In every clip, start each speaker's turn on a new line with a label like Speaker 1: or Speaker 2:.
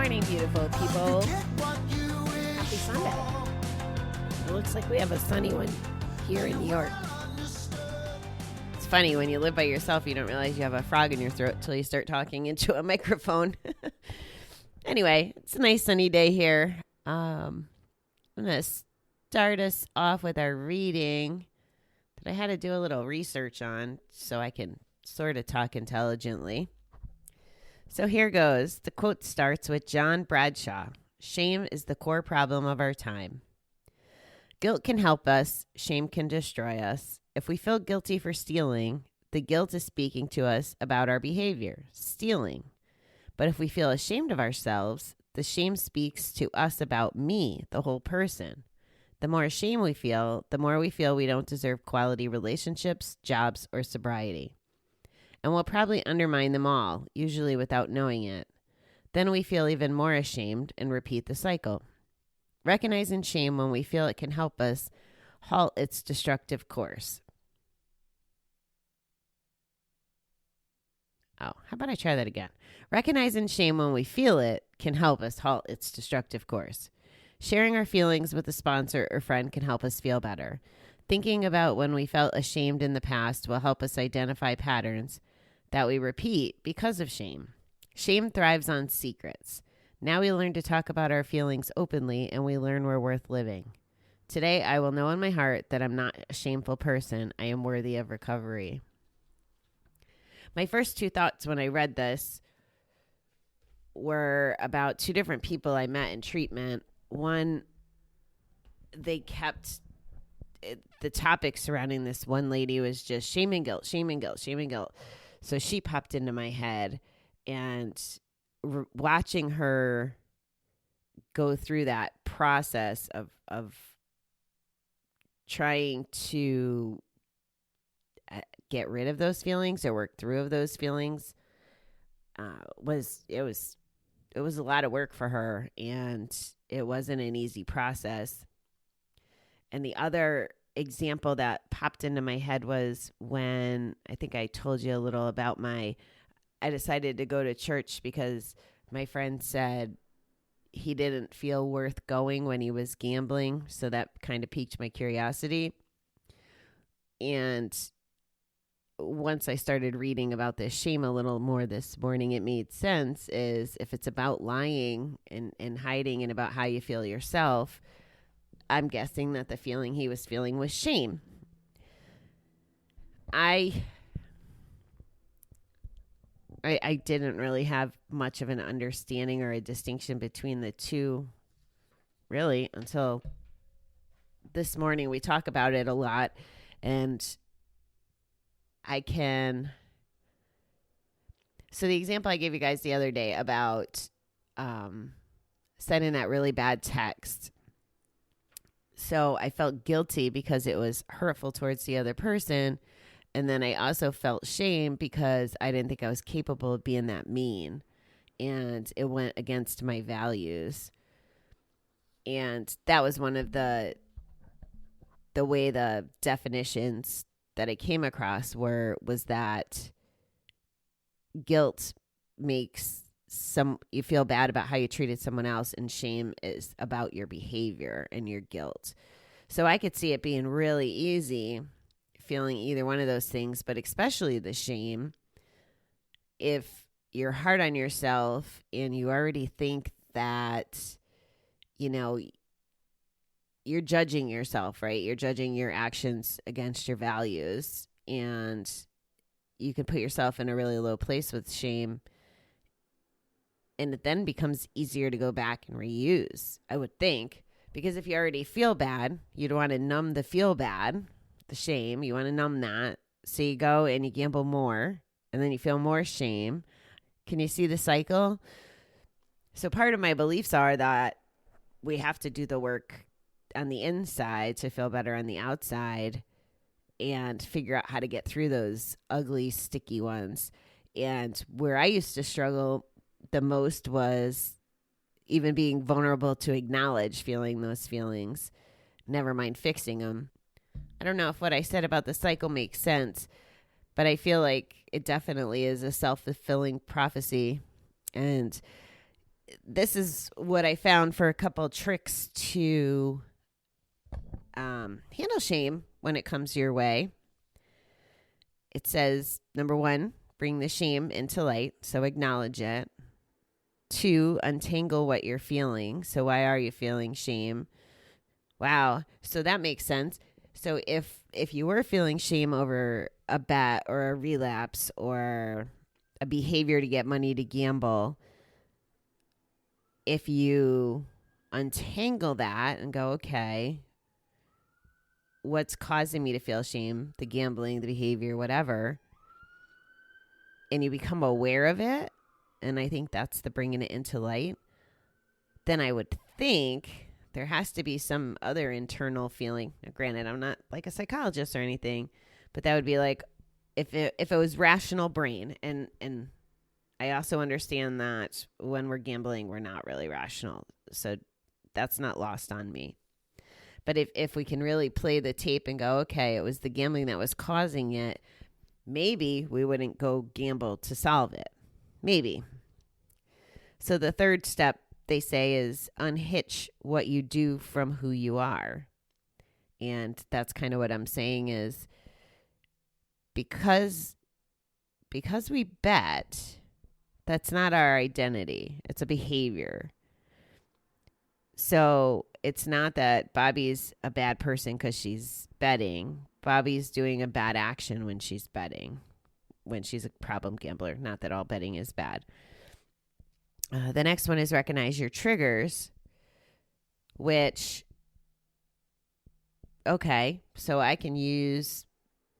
Speaker 1: morning, beautiful people. Happy Sunday. It looks like we have a sunny one here in New York. It's funny, when you live by yourself, you don't realize you have a frog in your throat till you start talking into a microphone. Anyway, it's a nice sunny day here. I'm going to start us off with our reading that I had to do a little research on so I can sort of talk intelligently. So here goes. The quote starts with John Bradshaw. Shame is the core problem of our time. Guilt can help us. Shame can destroy us. If we feel guilty for stealing, the guilt is speaking to us about our behavior, stealing. But if we feel ashamed of ourselves, the shame speaks to us about me, the whole person. The more shame we feel, the more we feel we don't deserve quality relationships, jobs, or sobriety. And we'll probably undermine them all, usually without knowing it. Then we feel even more ashamed and repeat the cycle. Recognizing shame when we feel it can help us halt its destructive course. How about I try that again? Recognizing shame when we feel it can help us halt its destructive course. Sharing our feelings with a sponsor or friend can help us feel better. Thinking about when we felt ashamed in the past will help us identify patterns that we repeat because of shame. Shame thrives on secrets. Now we learn to talk about our feelings openly, and we learn we're worth living. Today, I will know in my heart that I'm not a shameful person. I am worthy of recovery. My first two thoughts when I read this were about two different people I met in treatment. One, they kept the topic surrounding this one lady was just shame and guilt, shame and guilt, shame and guilt. So she popped into my head, and watching her go through that process of trying to get rid of those feelings or work through of those feelings was a lot of work for her, and it wasn't an easy process. And the other example that popped into my head was when I think I told you a little about I decided to go to church because my friend said he didn't feel worth going when he was gambling. So that kind of piqued my curiosity. And once I started reading about this shame a little more this morning, it made sense. Is if it's about lying and hiding and about how you feel yourself, I'm guessing that the feeling he was feeling was shame. I didn't really have much of an understanding or a distinction between the two, really, until this morning. We talk about it a lot, and so the example I gave you guys the other day about sending that really bad text. So I felt guilty because it was hurtful towards the other person. And then I also felt shame because I didn't think I was capable of being that mean. And it went against my values. And that was one of the way the definitions that I came across was that guilt makes you feel bad about how you treated someone else, and shame is about your behavior and your guilt. So I could see it being really easy feeling either one of those things, but especially the shame. If you're hard on yourself and you already think that, you're judging yourself, right? You're judging your actions against your values, and you can put yourself in a really low place with shame. And it then becomes easier to go back and reuse, I would think. Because if you already feel bad, you'd want to numb the feel bad, the shame. You want to numb that. So you go and you gamble more, and then you feel more shame. Can you see the cycle? So part of my beliefs are that we have to do the work on the inside to feel better on the outside and figure out how to get through those ugly, sticky ones. And where I used to struggle the most was even being vulnerable to acknowledge feeling those feelings, never mind fixing them. I don't know if what I said about the cycle makes sense, but I feel like it definitely is a self-fulfilling prophecy. And this is what I found for a couple tricks to handle shame when it comes your way. It says, number 1, bring the shame into light, so acknowledge it. 2, untangle what you're feeling. So why are you feeling shame? Wow. So that makes sense. So if you were feeling shame over a bet or a relapse or a behavior to get money to gamble, if you untangle that and go, okay, what's causing me to feel shame? The gambling, the behavior, whatever. And you become aware of it. And I think that's the bringing it into light. Then I would think there has to be some other internal feeling. Now, granted, I'm not like a psychologist or anything, but that would be like if it was rational brain. And I also understand that when we're gambling, we're not really rational. So that's not lost on me. But if we can really play the tape and go, okay, it was the gambling that was causing it, maybe we wouldn't go gamble to solve it. Maybe. So the third step, they say, is unhitch what you do from who you are. And that's kind of what I'm saying is because we bet, that's not our identity. It's a behavior. So it's not that Bobbie's a bad person because she's betting. Bobbie's doing a bad action when she's betting, when she's a problem gambler. Not that all betting is bad. The next one is recognize your triggers, which, okay, so I can use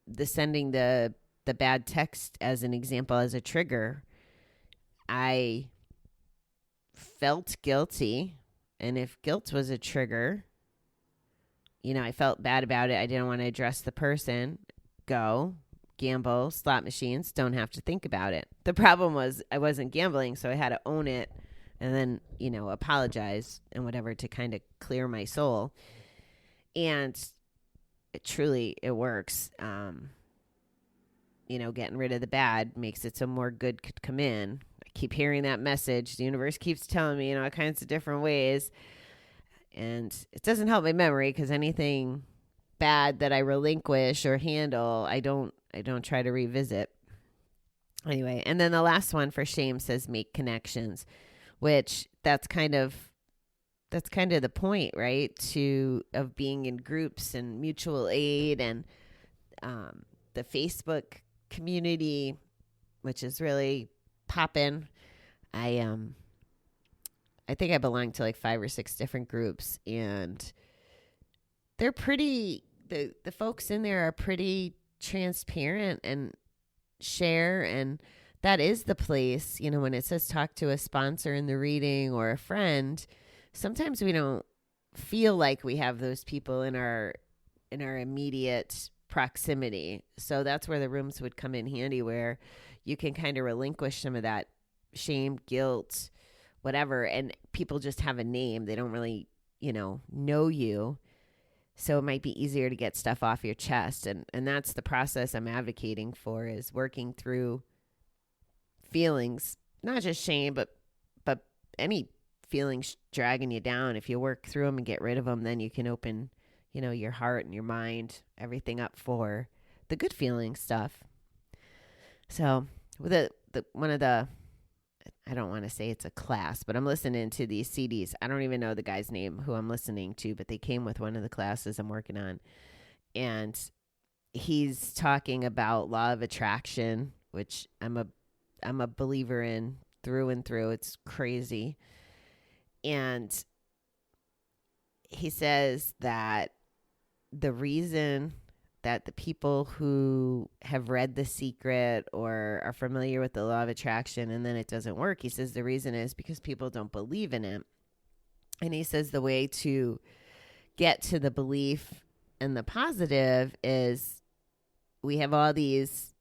Speaker 1: the sending the bad text as an example as a trigger. I felt guilty, and if guilt was a trigger, I felt bad about it. I didn't want to address the person. Go. Gamble, slot machines, don't have to think about it. The problem was I wasn't gambling, so I had to own it and then, apologize and whatever to kind of clear my soul. And it works. Getting rid of the bad makes it so more good could come in. I keep hearing that message. The universe keeps telling me, all kinds of different ways. And it doesn't help my memory because anything bad that I relinquish or handle, I don't try to revisit. Anyway, and then the last one for shame says make connections, which that's kind of the point, right? Of being in groups and mutual aid and the Facebook community, which is really popping. I think I belong to like 5 or 6 different groups, and they're pretty. The folks in there are pretty transparent and share, and that is the place. When it says talk to a sponsor in the reading or a friend, sometimes we don't feel like we have those people in our immediate proximity. So that's where the rooms would come in handy, where you can kind of relinquish some of that shame, guilt, whatever, and people just have a name. They don't really know you. So it might be easier to get stuff off your chest. And that's the process I'm advocating for, is working through feelings, not just shame, but any feelings dragging you down. If you work through them and get rid of them, then you can open, your heart and your mind, everything up for the good feeling stuff. So with one of the, I don't want to say it's a class, but I'm listening to these CDs. I don't even know the guy's name who I'm listening to, but they came with one of the classes I'm working on. And he's talking about law of attraction, which I'm a believer in through and through. It's crazy. And he says that the reason that the people who have read The Secret or are familiar with the law of attraction and then it doesn't work, he says the reason is because people don't believe in it. And he says the way to get to the belief and the positive is we have all these,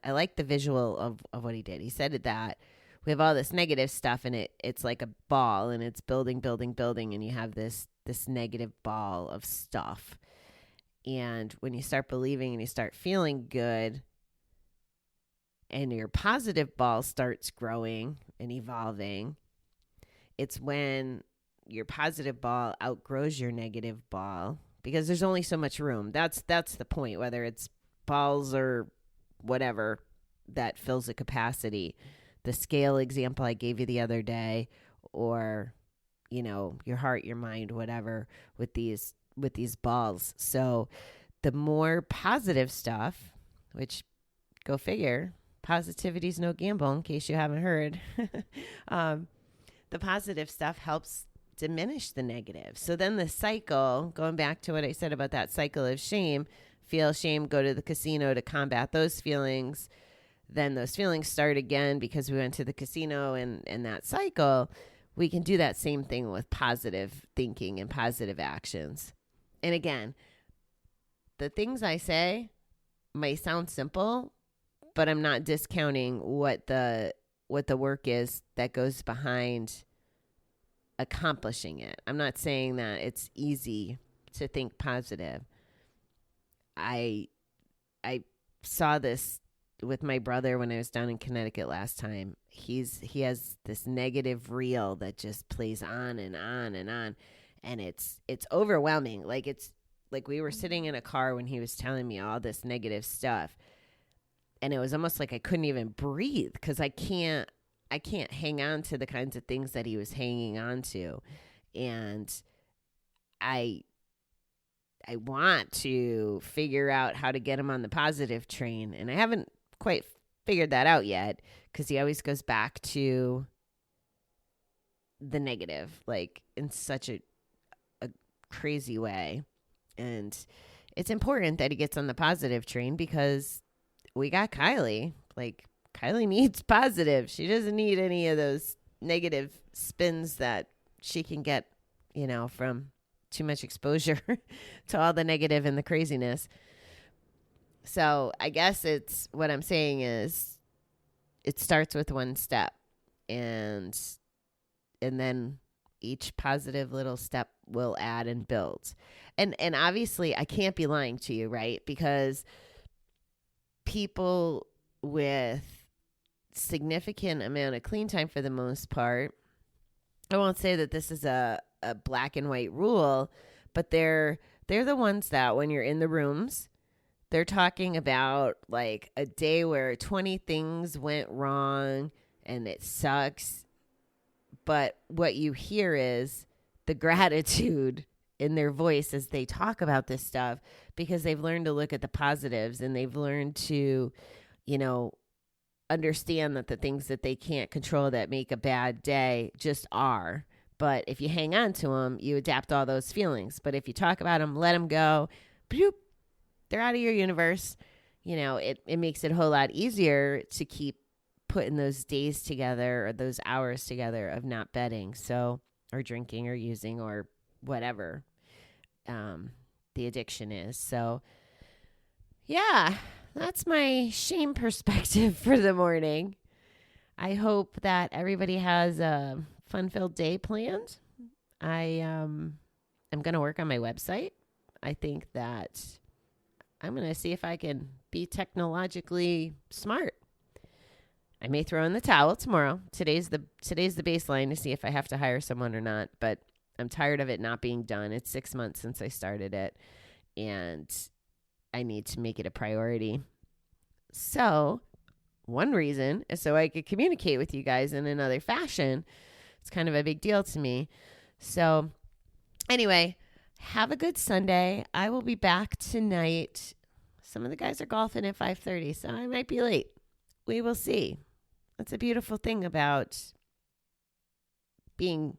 Speaker 1: I like the visual of what he did. He said that we have all this negative stuff, and it's like a ball, and it's building, and you have this negative ball of stuff. And when you start believing and you start feeling good, and your positive ball starts growing and evolving, it's when your positive ball outgrows your negative ball, because there's only so much room. That's the point, whether it's balls or whatever that fills a capacity. The scale example I gave you the other day, or, you know, your heart, your mind, whatever, with these balls. So the more positive stuff, which, go figure, positivity's no gamble, in case you haven't heard. The positive stuff helps diminish the negative. So then the cycle, going back to what I said about that cycle of shame, feel shame, go to the casino to combat those feelings. Then those feelings start again because we went to the casino, and that cycle. We can do that same thing with positive thinking and positive actions. And again, the things I say may sound simple, but I'm not discounting what the work is that goes behind accomplishing it. I'm not saying that it's easy to think positive. I saw this with my brother when I was down in Connecticut last time. He has this negative reel that just plays on and on and on, and it's overwhelming. Like, it's like we were sitting in a car when he was telling me all this negative stuff, and it was almost like I couldn't even breathe, because I can't hang on to the kinds of things that he was hanging on to. And I want to figure out how to get him on the positive train, and I haven't quite figured that out yet, because he always goes back to the negative, like in such a crazy way. And it's important that he gets on the positive train, because we got Kylie. Like, Kylie needs positive. She doesn't need any of those negative spins that she can get, you know, from too much exposure to all the negative and the craziness. So I guess it's, what I'm saying is, it starts with one step, and then each positive little step will add and build. And obviously I can't be lying to you, right? Because people with significant amount of clean time, for the most part, I won't say that this is a black and white rule, but they're the ones that when you're in the rooms, they're talking about like a day where 20 things went wrong and it sucks. But what you hear is the gratitude in their voice as they talk about this stuff, because they've learned to look at the positives, and they've learned to, you know, understand that the things that they can't control that make a bad day just are. But if you hang on to them, you adapt all those feelings. But if you talk about them, let them go, bloop, they're out of your universe. You know, it makes it a whole lot easier to keep putting those days together, or those hours together of not betting, so, or drinking or using or whatever the addiction is. So yeah, that's my shame perspective for the morning. I hope that everybody has a fun-filled day planned. I'm going to work on my website. I think that I'm going to see if I can be technologically smart. I may throw in the towel tomorrow. Today's the baseline to see if I have to hire someone or not, but I'm tired of it not being done. It's 6 months since I started it, and I need to make it a priority. So one reason is so I could communicate with you guys in another fashion. It's kind of a big deal to me. So anyway, have a good Sunday. I will be back tonight. Some of the guys are golfing at 5:30, so I might be late. We will see. That's a beautiful thing about being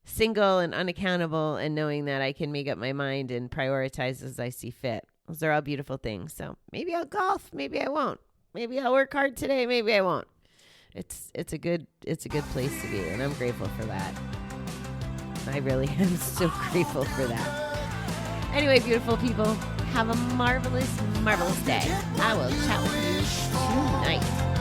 Speaker 1: single and unaccountable, and knowing that I can make up my mind and prioritize as I see fit. Those are all beautiful things. So maybe I'll golf, maybe I won't. Maybe I'll work hard today, maybe I won't. It's a good place to be, and I'm grateful for that. I really am so grateful for that. Anyway, beautiful people, have a marvelous, marvelous day. I will chat with you tonight.